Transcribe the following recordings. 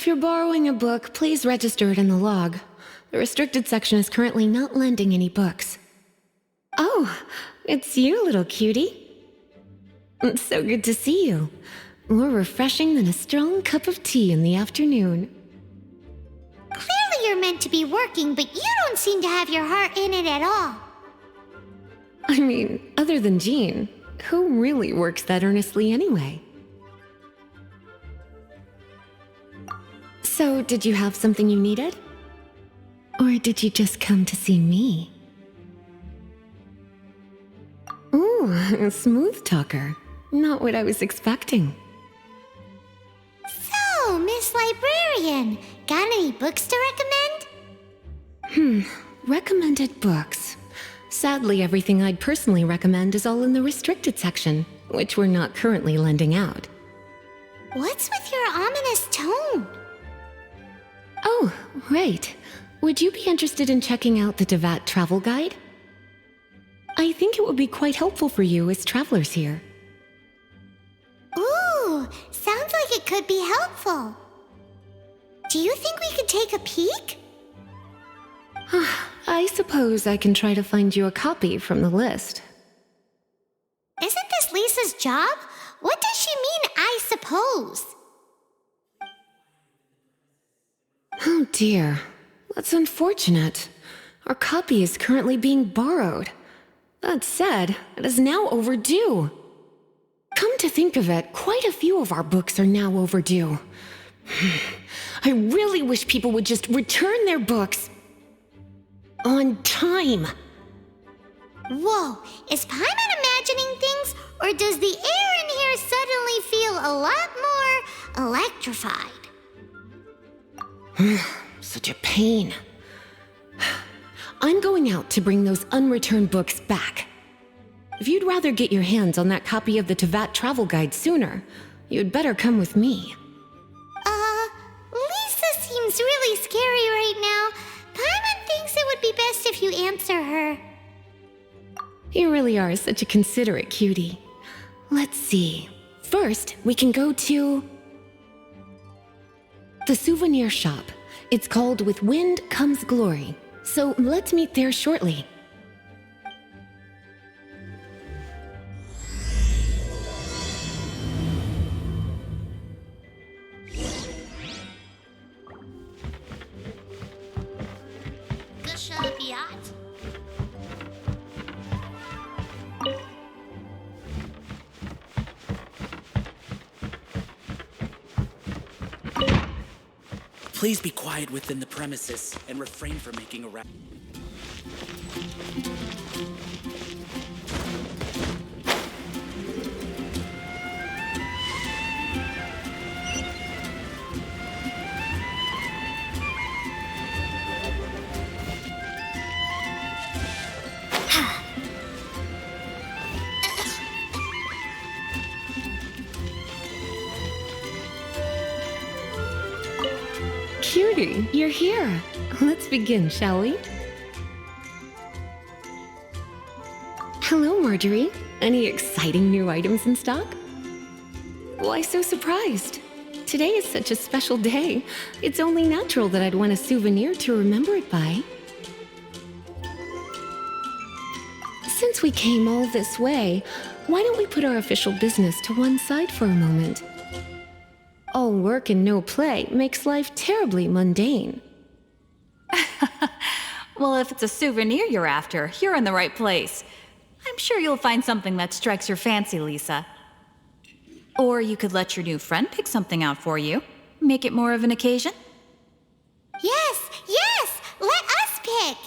you're borrowing a book, please register it in the log. The restricted section is currently not lending any books. Oh, it's you, little cutie. It's so good to see you. More refreshing than a strong cup of tea in the afternoon. Clearly you're meant to be working, but you don't seem to have your heart in it at all. I mean, other than Jean, who really works that earnestly anyway? So, did you have something you needed? Or did you just come to see me? Ooh, a smooth talker. Not what I was expecting. So, Miss Librarian, got any books to recommend? Recommended books. Sadly, everything I'd personally recommend is all in the restricted section, which we're not currently lending out. What's with your ominous tone? Oh, right. Would you be interested in checking out the Devat travel guide? I think it would be quite helpful for you as travelers here. Ooh, sounds like it could be helpful. Do you think we could take a peek? I suppose I can try to find you a copy from the list. Isn't this Lisa's job? What does she mean, I suppose? Oh dear, that's unfortunate. Our copy is currently being borrowed. That said, it is now overdue. Come to think of it, quite a few of our books are now overdue. I really wish people would just return their books on time. Whoa, is Paimon imagining things, or does the air in here suddenly feel a lot more electrified? Such a pain. I'm going out to bring those unreturned books back. If you'd rather get your hands on that copy of the Tevat travel guide sooner, you'd better come with me. Lisa seems really scary right now. Paimon thinks it would be best if you answer her. You really are such a considerate cutie. Let's see. First, we can go to the souvenir shop. It's called With Wind Comes Glory. So let's meet there shortly. Please be quiet within the premises and refrain from making a row. Cutie, you're here. Let's begin, shall we? Hello, Marjorie. Any exciting new items in stock? Why so surprised? Today is such a special day. It's only natural that I'd want a souvenir to remember it by. Since we came all this way, why don't we put our official business to one side for a moment? All work and no play makes life terribly mundane. Well, if it's a souvenir you're after, you're in the right place. I'm sure you'll find something that strikes your fancy, Lisa. Or you could let your new friend pick something out for you. Make it more of an occasion. Yes, yes! Let us pick!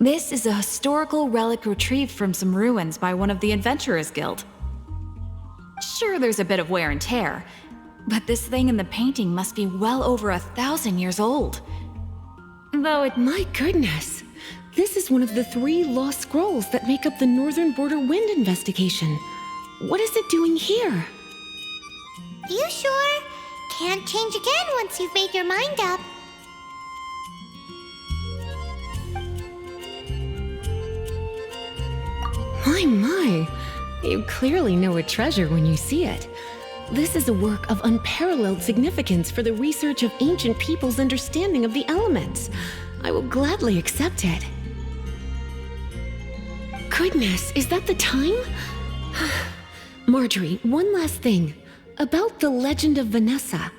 This is a historical relic retrieved from some ruins by one of the Adventurers Guild. Sure, there's a bit of wear and tear, but this thing in the painting must be well over 1,000 years old. Though it... My goodness! This is one of the 3 lost scrolls that make up the Northern Border Wind investigation. What is it doing here? You sure? Can't change again once you've made your mind up. My. You clearly know a treasure when you see it. This is a work of unparalleled significance for the research of ancient people's understanding of the elements. I will gladly accept it. Goodness, is that the time? Marjorie, one last thing. About the legend of Vanessa.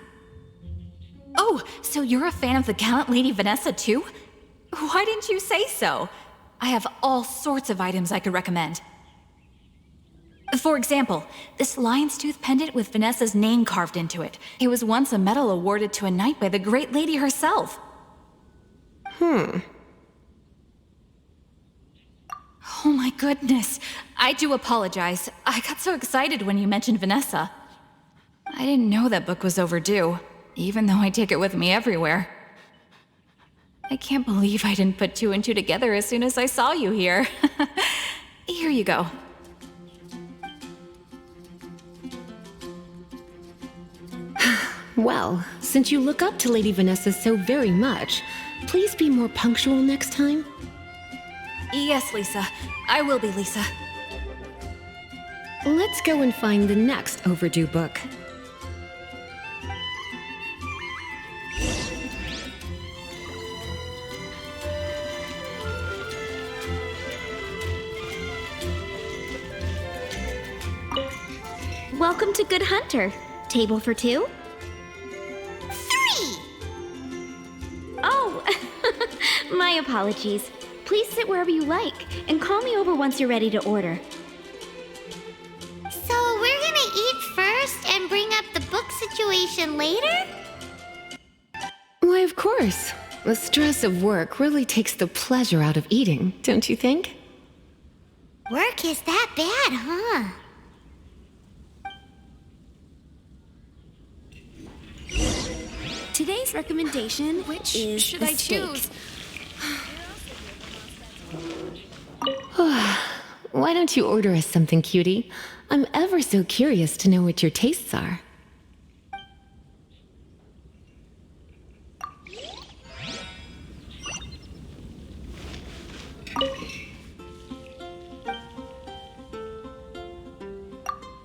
Oh, so you're a fan of the gallant Lady Vanessa too? Why didn't you say so? I have all sorts of items I could recommend. For example, this lion's tooth pendant with Vanessa's name carved into it. It was once a medal awarded to a knight by the great lady herself. Hmm. Oh my goodness. I do apologize. I got so excited when you mentioned Vanessa. I didn't know that book was overdue, even though I take it with me everywhere. I can't believe I didn't put 2 and 2 together as soon as I saw you here. Here you go. Well, since you look up to Lady Vanessa so very much, please be more punctual next time. Yes, Lisa. I will be, Lisa. Let's go and find the next overdue book. Welcome to Good Hunter. Table for 2? 3! Oh, my apologies. Please sit wherever you like, and call me over once you're ready to order. So we're gonna eat first and bring up the book situation later? Why, of course. The stress of work really takes the pleasure out of eating, don't you think? Work is that bad, huh? Today's recommendation Which is should the I steak. choose? Why don't you order us something, cutie? I'm ever so curious to know what your tastes are.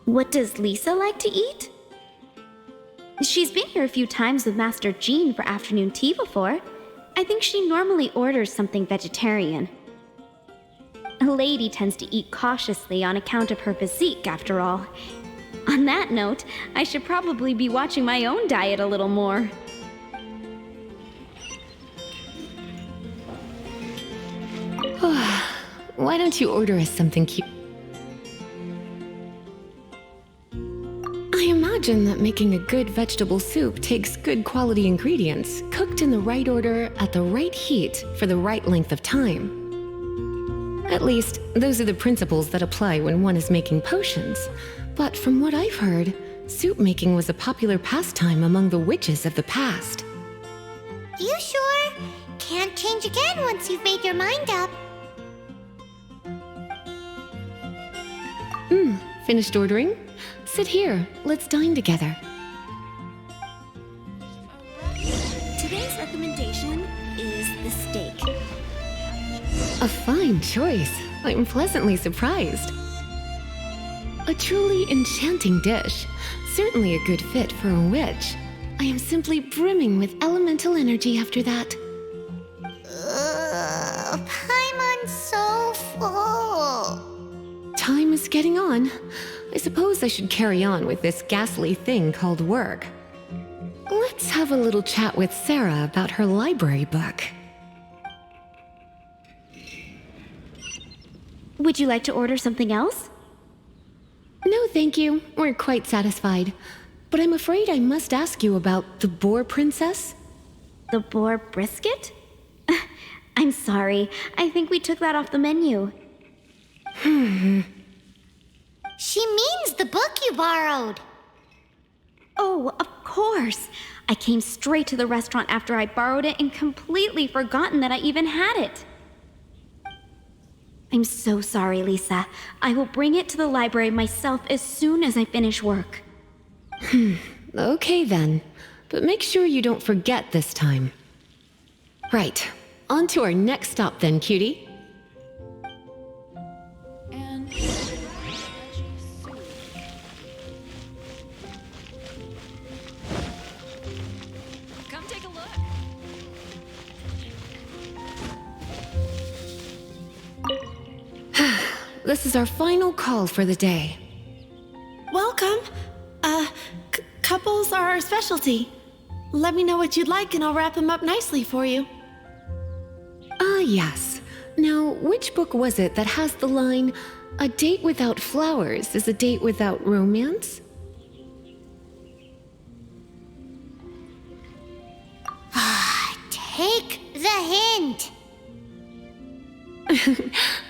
What does Lisa like to eat? She's been here a few times with Master Jean for afternoon tea before. I think she normally orders something vegetarian. A lady tends to eat cautiously on account of her physique, after all. On that note, I should probably be watching my own diet a little more. Why don't you order us something cute? I imagine that making a good vegetable soup takes good quality ingredients, cooked in the right order, at the right heat, for the right length of time. At least, those are the principles that apply when one is making potions. But from what I've heard, soup making was a popular pastime among the witches of the past. You sure? Can't change again once you've made your mind up. Finished ordering? Sit here, let's dine together. Today's recommendation is the steak. A fine choice. I'm pleasantly surprised. A truly enchanting dish. Certainly a good fit for a witch. I am simply brimming with elemental energy after that. Paimon's so full. Time is getting on. I suppose I should carry on with this ghastly thing called work. Let's have a little chat with Sarah about her library book. Would you like to order something else? No, thank you. We're quite satisfied. But I'm afraid I must ask you about the Boar Princess. The boar brisket? I'm sorry. I think we took that off the menu. She means the book you borrowed. Oh, of course. I came straight to the restaurant after I borrowed it and completely forgotten that I even had it. I'm so sorry, Lisa. I will bring it to the library myself as soon as I finish work. Okay then, but make sure you don't forget this time. Right, on to our next stop then, cutie. And come take a look. This is our final call for the day. Welcome. Couples are our specialty. Let me know what you'd like and I'll wrap them up nicely for you. Ah, yes. Now, which book was it that has the line, "A date without flowers is a date without romance"? Take the hint.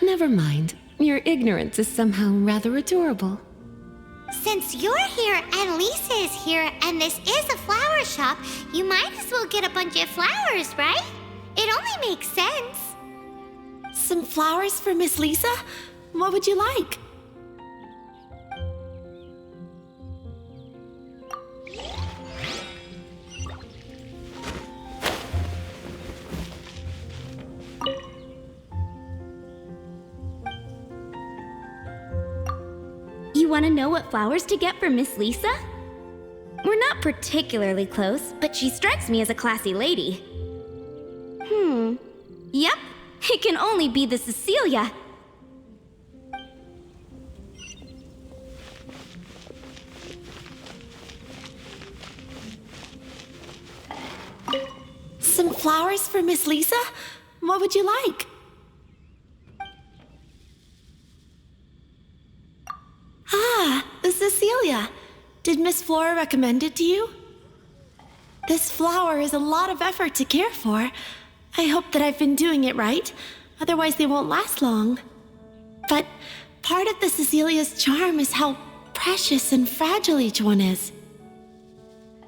Never mind. Your ignorance is somehow rather adorable. Since you're here and Lisa is here and this is a flower shop, you might as well get a bunch of flowers, right? It only makes sense. Some flowers for Miss Lisa? What would you like? You want to know what flowers to get for Miss Lisa? We're not particularly close, but she strikes me as a classy lady. Yep, it can only be the Cecilia. Some flowers for Miss Lisa? What would you like? Ah, Cecilia. Did Miss Flora recommend it to you? This flower is a lot of effort to care for. I hope that I've been doing it right. Otherwise, they won't last long. But part of the Cecilia's charm is how precious and fragile each one is.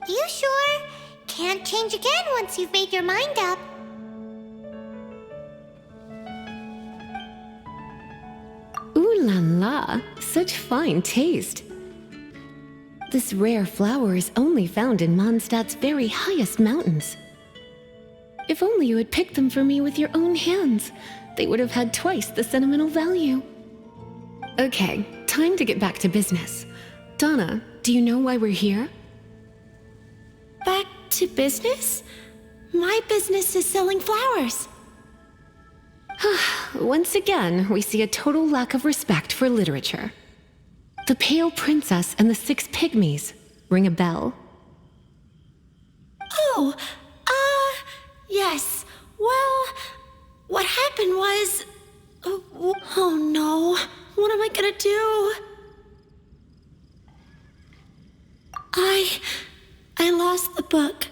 You sure? Can't change again once you've made your mind up. Ooh la la, such fine taste. This rare flower is only found in Mondstadt's very highest mountains. If only you had picked them for me with your own hands, they would have had twice the sentimental value. Okay, time to get back to business. Donna, do you know why we're here? Back to business? My business is selling flowers. Once again, we see a total lack of respect for literature. The Pale Princess and the Six Pygmies. Ring a bell? Oh, yes. Well, what happened was... Oh no, what am I gonna do? I lost the book.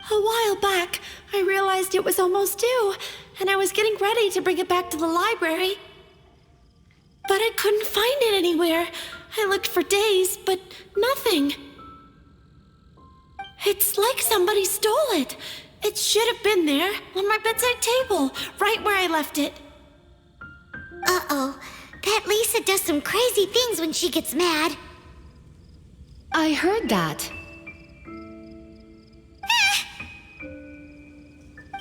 A while back, I realized it was almost due, and I was getting ready to bring it back to the library. But I couldn't find it anywhere. I looked for days, but nothing. It's like somebody stole it. It should have been there, on my bedside table, right where I left it. Uh-oh. That Lisa does some crazy things when she gets mad. I heard that.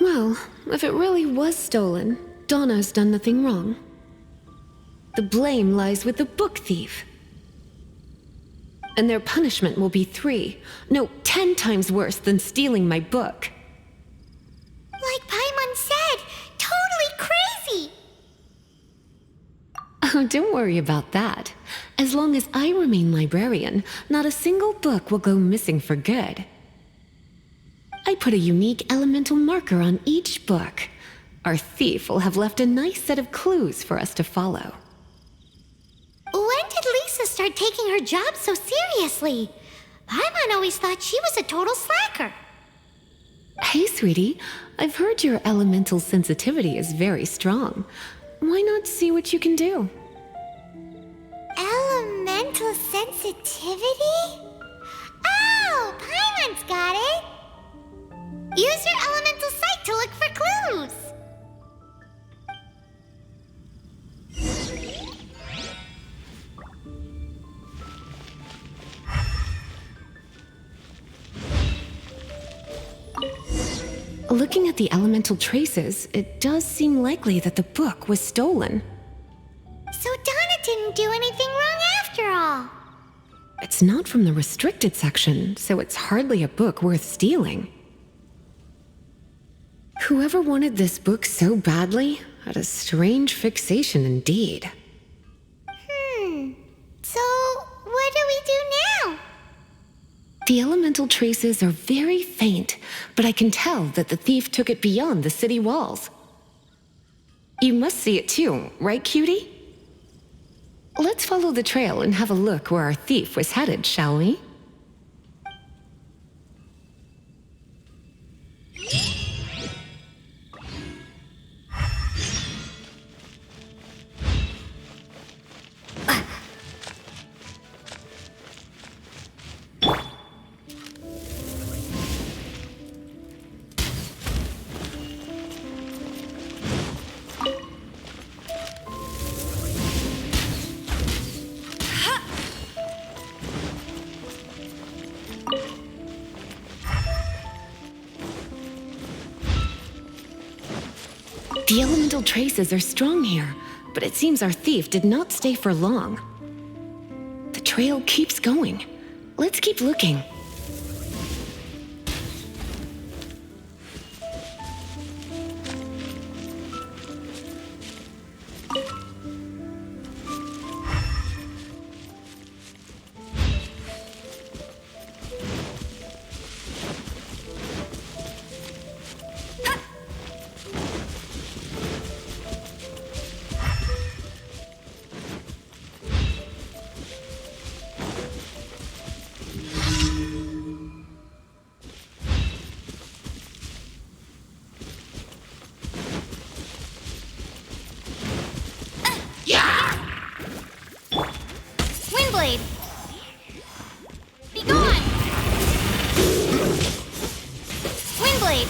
Well, if it really was stolen, Donna's done nothing wrong. The blame lies with the book thief. And their punishment will be 10 times worse than stealing my book. Like Paimon said, totally crazy. Oh, don't worry about that. As long as I remain librarian, not a single book will go missing for good. I put a unique elemental marker on each book. Our thief will have left a nice set of clues for us to follow. When did Lisa start taking her job so seriously? Paimon always thought she was a total slacker. Hey, sweetie. I've heard your elemental sensitivity is very strong. why not see what you can do? Elemental sensitivity? Oh, Paimon's got it! Use your elemental sight to look for clues! Looking at the elemental traces, it does seem likely that the book was stolen. So Donna didn't do anything wrong after all. It's not from the restricted section, so it's hardly a book worth stealing. Whoever wanted this book so badly had a strange fixation indeed. So, what do we do now? The elemental traces are very faint, but I can tell that the thief took it beyond the city walls. You must see it too, right, cutie? Let's follow the trail and have a look where our thief was headed, shall we? The elemental traces are strong here, but it seems our thief did not stay for long. The trail keeps going. Let's keep looking. Windblade! Be gone! Windblade!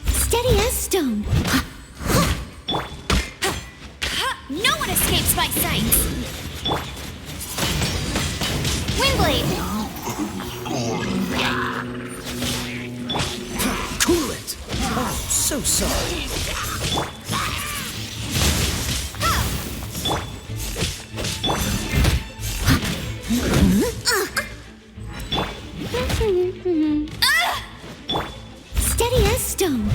Steady as stone. No one escapes my sight! Windblade! Cool it! Oh, so sorry. Steady as stone.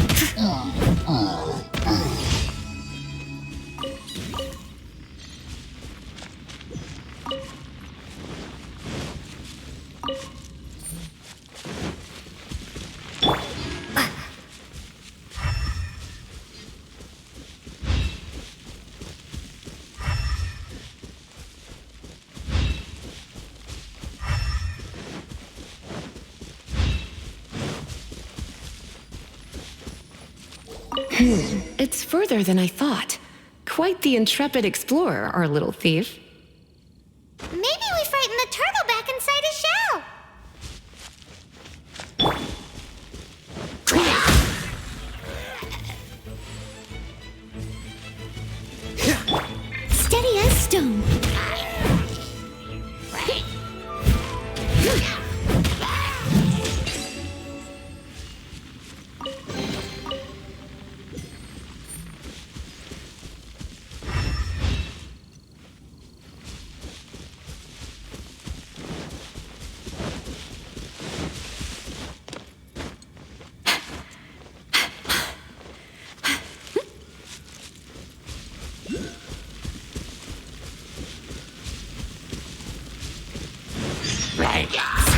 It's further than I thought. Quite the intrepid explorer, our little thief. Maybe we frightened the turtle back inside his shell! Steady as stone.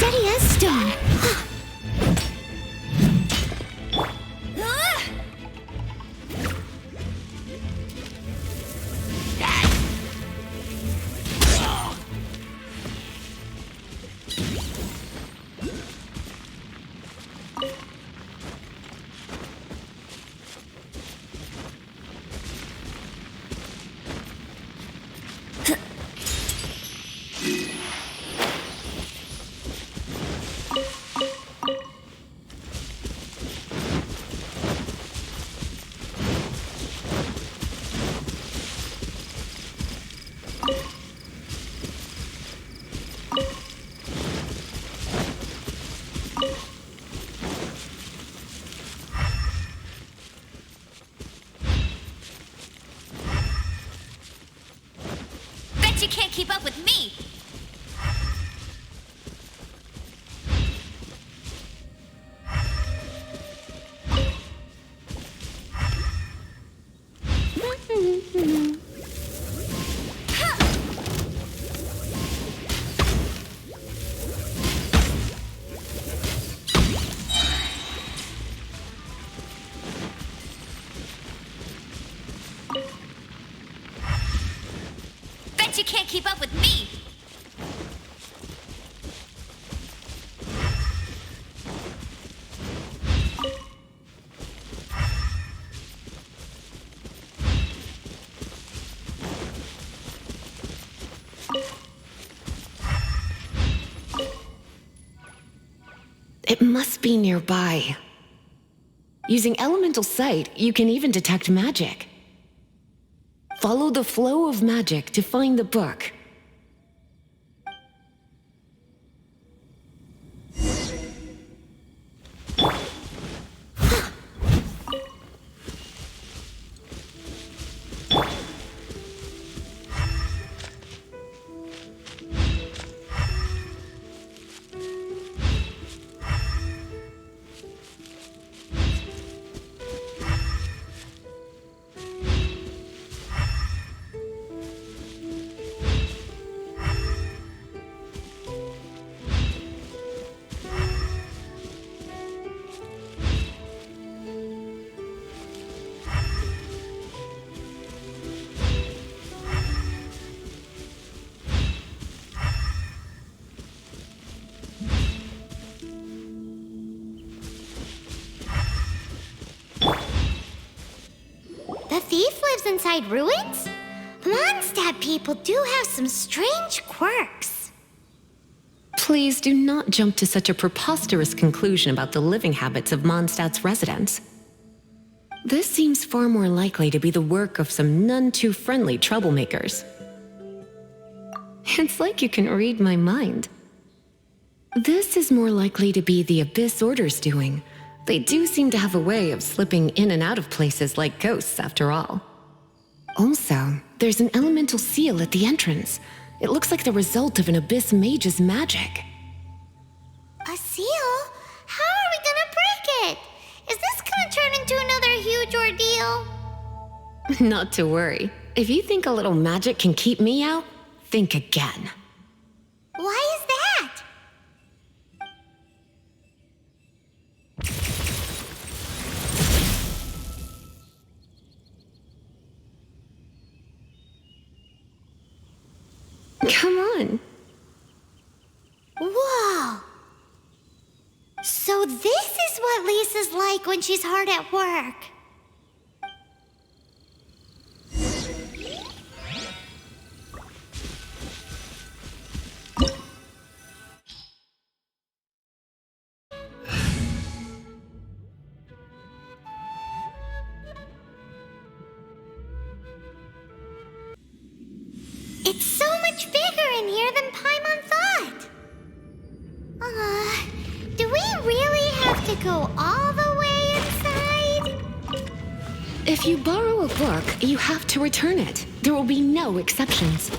Steady as stone. can't keep up with me! Bet you can't keep up with me! It must be nearby. Using elemental sight, you can even detect magic. Follow the flow of magic to find the book. The thief lives inside ruins? Mondstadt people do have some strange quirks. Please do not jump to such a preposterous conclusion about the living habits of Mondstadt's residents. This seems far more likely to be the work of some none-too-friendly troublemakers. It's like you can read my mind. This is more likely to be the Abyss Order's doing. They do seem to have a way of slipping in and out of places like ghosts, after all. Also, there's an elemental seal at the entrance. It looks like the result of an Abyss mage's magic. A seal? How are we gonna break it? Is this gonna turn into another huge ordeal? Not to worry. If you think a little magic can keep me out, think again. Why is that? Come on. Whoa! So this is what Lisa's like when she's hard at work. It's so much bigger in here than Paimon thought. Do we really have to go all the way inside? If you borrow a book, you have to return it. There will be no exceptions.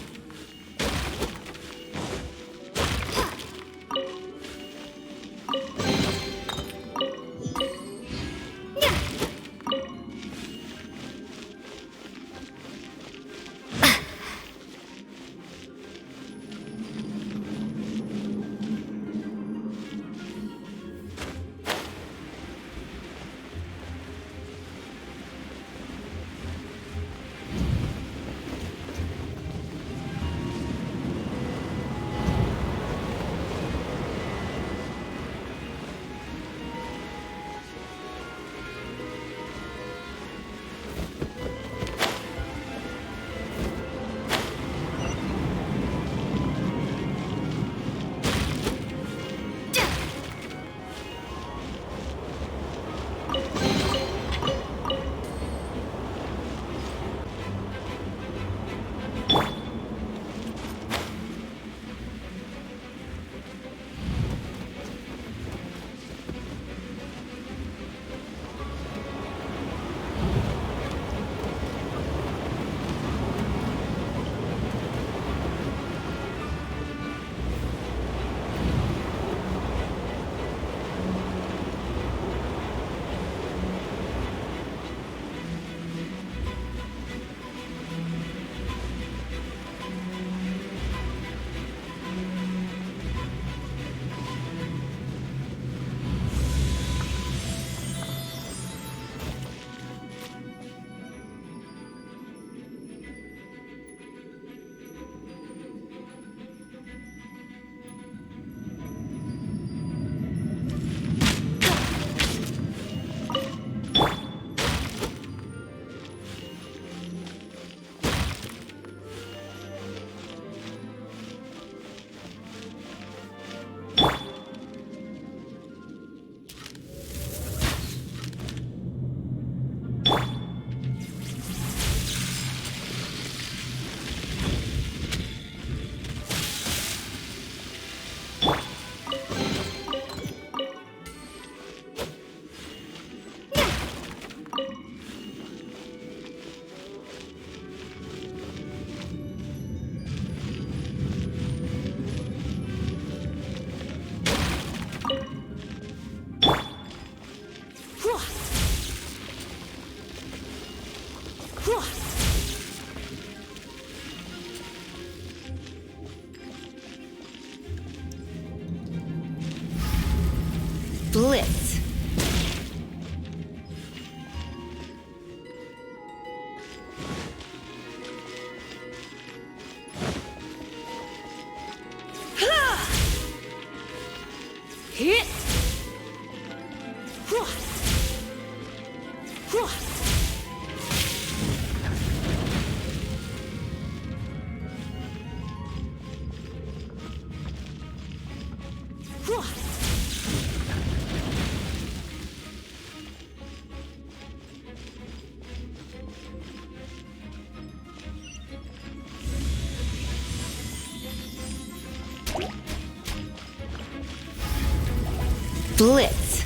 Blitz. Hit. Blitz.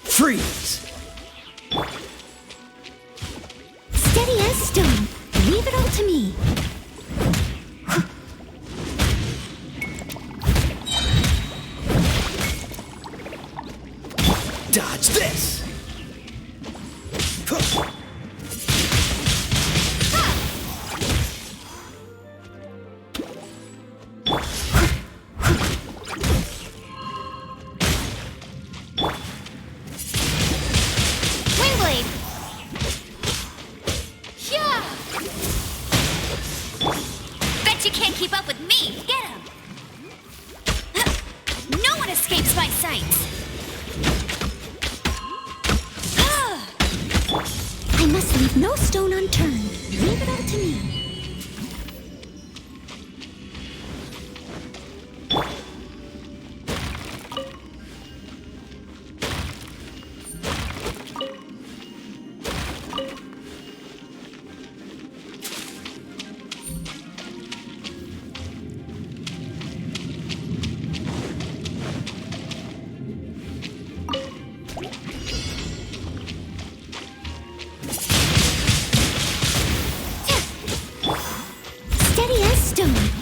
Freeze! Steady as stone. Leave it all to me. Dodge this! Windblade. Yeah. Bet you can't keep up with me. Get him. No one escapes my sight. I must leave no stone unturned. Leave it all to me.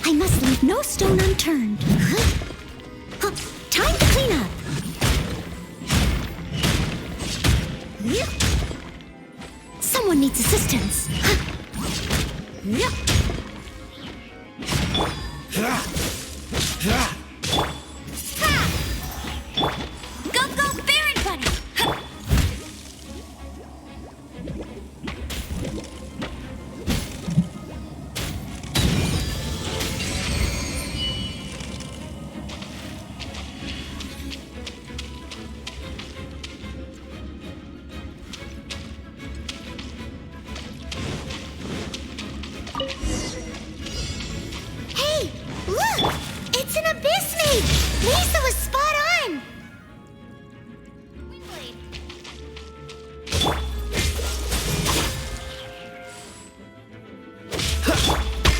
I must leave no stone unturned. Time to clean up. Someone needs assistance. Go, go, Baron Bunny! Hey, look! It's an abyss mage! Lisa was spot on! Windblade.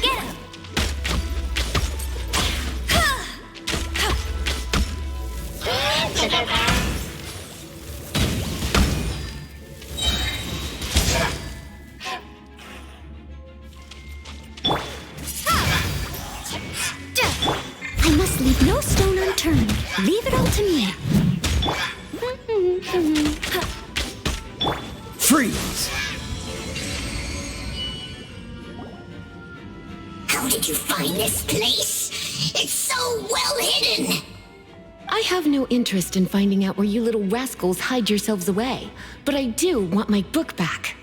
Get him! Leave it all to me. Freeze! How did you find this place? It's so well hidden! I have no interest in finding out where you little rascals hide yourselves away, but I do want my book back.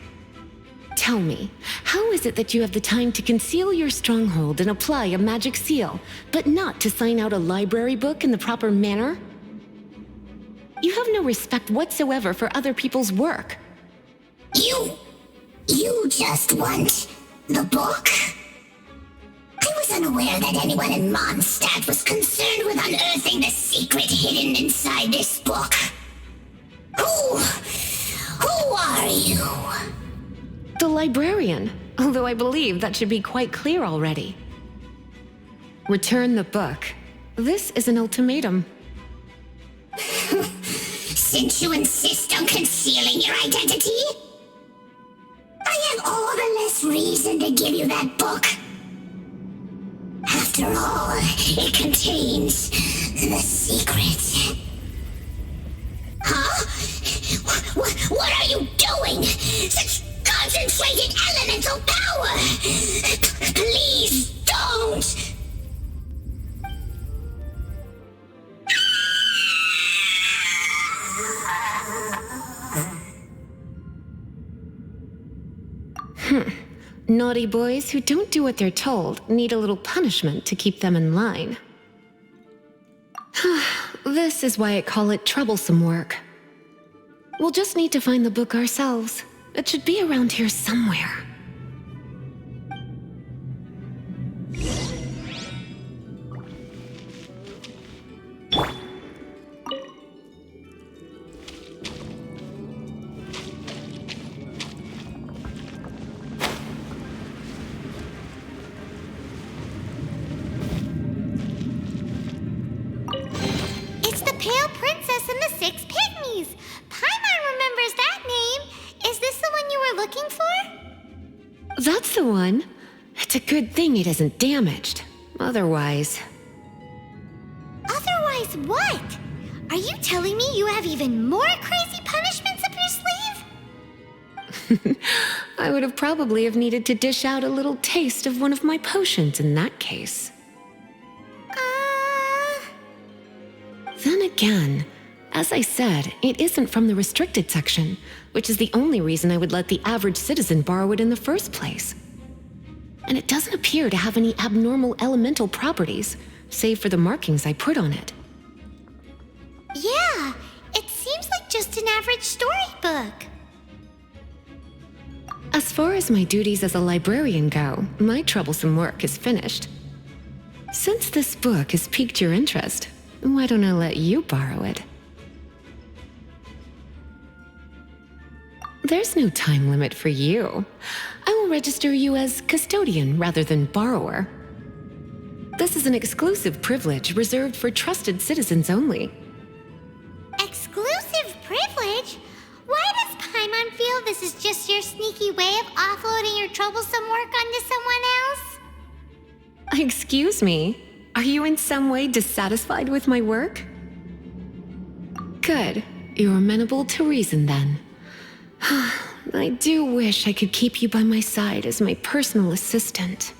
Tell me, how is it that you have the time to conceal your stronghold and apply a magic seal, but not to sign out a library book in the proper manner? You have no respect whatsoever for other people's work. You just want the book? I was unaware that anyone in Mondstadt was concerned with unearthing the secret hidden inside this book. Who are you? The librarian, although I believe that should be quite clear already. Return the book. This is an ultimatum. Since you insist on concealing your identity, I have all the less reason to give you that book. After all, it contains the secret. Huh? What are you doing? Such concentrated elemental power! Please don't! Naughty boys who don't do what they're told need a little punishment to keep them in line. This is why I call it troublesome work. We'll just need to find the book ourselves. It should be around here somewhere. It's the Pale Princess and the Six Pygmies. Paimon remembers that name. Is this the one you were looking for? That's the one. It's a good thing it isn't damaged. Otherwise... Otherwise what? Are you telling me you have even more crazy punishments up your sleeve? I would have probably have needed to dish out a little taste of one of my potions in that case. Then again, as I said, it isn't from the restricted section, which is the only reason I would let the average citizen borrow it in the first place. And it doesn't appear to have any abnormal elemental properties, save for the markings I put on it. Yeah, it seems like just an average storybook. As far as my duties as a librarian go, my troublesome work is finished. Since this book has piqued your interest, why don't I let you borrow it? There's no time limit for you. I will register you as custodian rather than borrower. This is an exclusive privilege reserved for trusted citizens only. Exclusive privilege? Why does Paimon feel this is just your sneaky way of offloading your troublesome work onto someone else? Excuse me, are you in some way dissatisfied with my work? Good, you're amenable to reason then. I do wish I could keep you by my side as my personal assistant.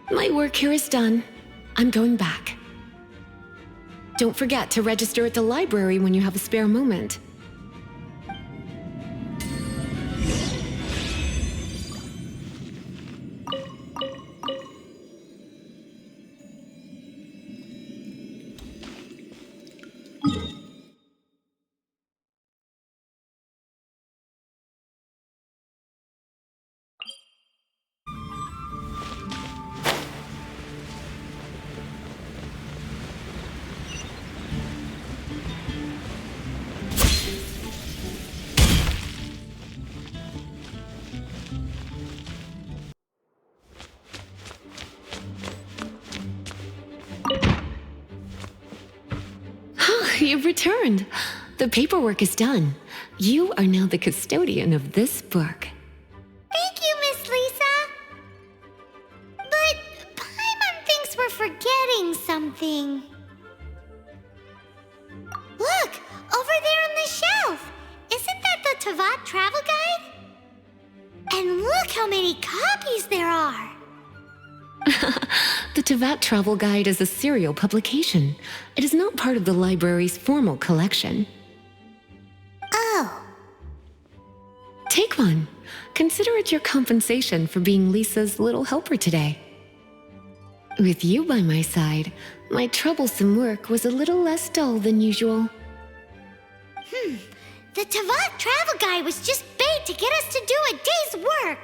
My work here is done. I'm going back. Don't forget to register at the library when you have a spare moment. You've returned. The paperwork is done. You are now the custodian of this book. Thank you, Miss Lisa. But Paimon thinks we're forgetting something. copies there are. The Tevat Travel Guide is a serial publication. It is not part of the library's formal collection. Oh. Take one. Consider it your compensation for being Lisa's little helper today. With you by my side, my troublesome work was a little less dull than usual. The Tevat Travel Guide was just bait to get us to do a day's work.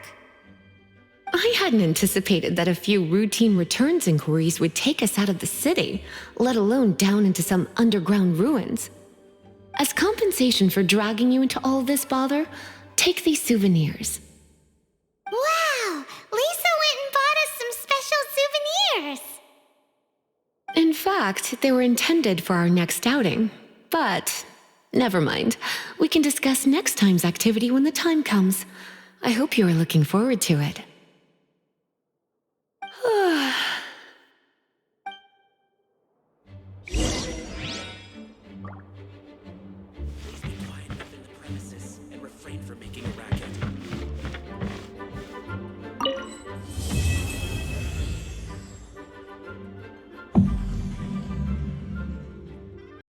I hadn't anticipated that a few routine returns inquiries would take us out of the city, let alone down into some underground ruins. As compensation for dragging you into all this bother, take these souvenirs. Wow! Lisa went and bought us some special souvenirs. In fact, they were intended for our next outing, but never mind. We can discuss next time's activity when the time comes. I hope you are looking forward to it.